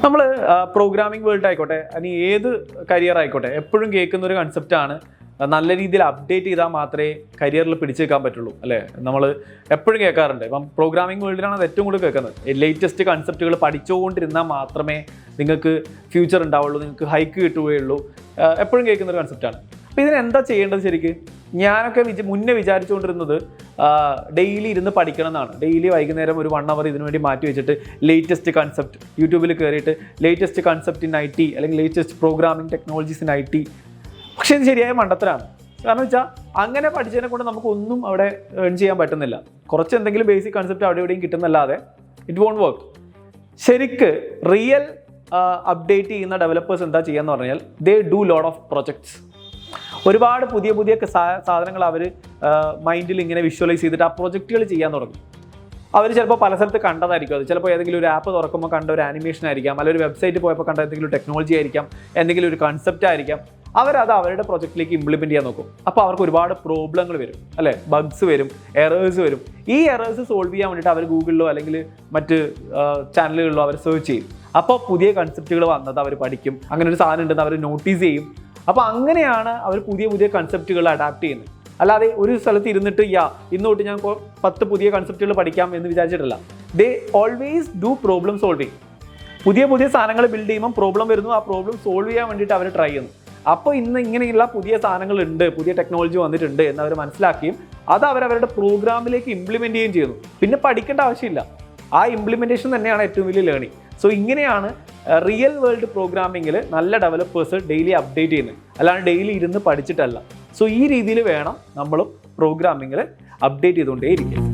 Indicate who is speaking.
Speaker 1: നമ്മൾ programming world ആയിക്കോട്ടെ ഇനി ഏത് കരിയർ ആയിക്കോട്ടെ എപ്പോഴും കേൾക്കുന്ന ഒരു കൺസെപ്റ്റാണ് നല്ല രീതിയിൽ അപ്ഡേറ്റ് ചെയ്താൽ മാത്രമേ കരിയറിൽ പിടിച്ചു വെക്കാൻ പറ്റുള്ളൂ അല്ലേ. നമ്മൾ എപ്പോഴും കേൾക്കാറുണ്ട്. ഇപ്പം പ്രോഗ്രാമിംഗ് വേൾഡിലാണ് അത് ഏറ്റവും കൂടുതൽ കേൾക്കുന്നത്. ലേറ്റസ്റ്റ് കൺസെപ്റ്റുകൾ പഠിച്ചുകൊണ്ടിരുന്നാൽ മാത്രമേ നിങ്ങൾക്ക് ഫ്യൂച്ചർ ഉണ്ടാവുള്ളൂ, നിങ്ങൾക്ക് ഹൈക്ക് കിട്ടുകയുള്ളൂ, എപ്പോഴും കേൾക്കുന്ന ഒരു കൺസെപ്റ്റാണ്. അപ്പോൾ ഇതിനെന്താ ചെയ്യേണ്ടത്? ശരിക്ക് ഞാനൊക്കെ മുന്നേ വിചാരിച്ചുകൊണ്ടിരുന്നത് ഡെയിലി ഇരുന്ന് പഠിക്കണം എന്നാണ്. ഡെയിലി വൈകുന്നേരം ഒരു 1 hour ഇതിനു വേണ്ടി മാറ്റി വെച്ചിട്ട് ലേറ്റസ്റ്റ് കൺസെപ്റ്റ് യൂട്യൂബിൽ കയറിയിട്ട് ലേറ്റസ്റ്റ് കൺസെപ്റ്റ് ഇൻ IT അല്ലെങ്കിൽ latest programming technologies in IT. പക്ഷേ ഇത് ശരിയായ മണ്ടത്തരാണ്. കാരണം വെച്ചാൽ അങ്ങനെ പഠിച്ചതിനെ കൊണ്ട് നമുക്കൊന്നും അവിടെ ഏൺ ചെയ്യാൻ പറ്റുന്നില്ല. കുറച്ച് എന്തെങ്കിലും ബേസിക് കൺസെപ്റ്റ് അവിടെ എവിടെയും കിട്ടുന്നല്ലാതെ ഇറ്റ് വോണ്ട് വർക്ക്. ശരിക്ക് റിയൽ അപ്ഡേറ്റ് ചെയ്യുന്ന ഡെവലപ്പേഴ്സ് എന്താ ചെയ്യാന്ന് പറഞ്ഞാൽ they do lot of projects. ഒരുപാട് പുതിയ പുതിയ സാധനങ്ങൾ അവർ മൈൻഡിൽ ഇങ്ങനെ വിഷ്വലൈസ് ചെയ്തിട്ട് ആ പ്രൊജക്റ്റുകൾ ചെയ്യാൻ തുടങ്ങും. അവർ ചിലപ്പോൾ പല സ്ഥലത്ത് കണ്ടതായിരിക്കും. അത് ചിലപ്പോൾ ഏതെങ്കിലും ഒരു ആപ്പ് തുറക്കുമ്പോൾ കണ്ട ഒരു ആനിമേഷൻ ആയിരിക്കാം, അല്ലെങ്കിൽ ഒരു വെബ്സൈറ്റ് പോയപ്പോൾ കണ്ട എന്തെങ്കിലും ടെക്നോളജി ആയിരിക്കാം, എന്തെങ്കിലും ഒരു കൺസെപ്റ്റ് ആയിരിക്കാം. അവരത് അവരുടെ പ്രൊജക്റ്റിലേക്ക് ഇംപ്ലിമെൻറ്റ് ചെയ്യാൻ നോക്കും. അപ്പോൾ അവർക്ക് ഒരുപാട് പ്രോബ്ലങ്ങൾ വരും അല്ലേ, ബഗ്സ് വരും, എറേഴ്സ് വരും. ഈ എറേഴ്സ് സോൾവ് ചെയ്യാൻ വേണ്ടിയിട്ട് അവർ ഗൂഗിളിലോ അല്ലെങ്കിൽ മറ്റ് ചാനലുകളിലോ അവർ സെർച്ച് ചെയ്യും. അപ്പോൾ പുതിയ കൺസെപ്റ്റുകൾ വന്നത് അവർ പഠിക്കും. അങ്ങനെ ഒരു സാധനം ഉണ്ടെന്ന് അവർ നോട്ടീസ് ചെയ്യും. അപ്പോൾ അങ്ങനെയാണ് അവർ പുതിയ പുതിയ കൺസെപ്റ്റുകൾ അഡാപ്റ്റ് ചെയ്യുന്നത്. അല്ലാതെ ഒരു സ്ഥലത്ത് ഇരുന്നിട്ട് ഇന്ന് തൊട്ട് ഞാൻ 10 പുതിയ കൺസെപ്റ്റുകൾ പഠിക്കാം എന്ന് വിചാരിച്ചിട്ടില്ല. They always do problem solving. പുതിയ പുതിയ സാധനങ്ങൾ ബിൽഡ് ചെയ്യുമ്പോൾ പ്രോബ്ലം വരുന്നു, ആ പ്രോബ്ലം സോൾവ് ചെയ്യാൻ വേണ്ടിയിട്ട് അവർ ട്രൈ ചെയ്യുന്നു. അപ്പോൾ ഇന്ന് ഇങ്ങനെയുള്ള പുതിയ സാധനങ്ങളുണ്ട്, പുതിയ ടെക്നോളജി വന്നിട്ടുണ്ട് എന്ന് അവർ മനസ്സിലാക്കുകയും അത് അവരവരുടെ പ്രോഗ്രാമിലേക്ക് ഇംപ്ലിമെൻറ്റ് ചെയ്യുകയും ചെയ്യുന്നു. പിന്നെ പഠിക്കേണ്ട ആവശ്യമില്ല. ആ ഇംപ്ലിമെൻറ്റേഷൻ തന്നെയാണ് ഏറ്റവും വലിയ ലേണിംഗ്. സോ ഇങ്ങനെയാണ് റിയൽ വേൾഡ് പ്രോഗ്രാമിങ്ങിൽ നല്ല ഡെവലപ്പേഴ്സ് ഡെയിലി അപ്ഡേറ്റ് ചെയ്യുന്നത്, അല്ലാണ്ട് ഡെയിലി ഇരുന്ന് പഠിച്ചിട്ടല്ല. സോ ഈ രീതിയിൽ വേണം നമ്മളും പ്രോഗ്രാമിങ്ങിൽ അപ്ഡേറ്റ് ചെയ്തുകൊണ്ടേയിരിക്കും.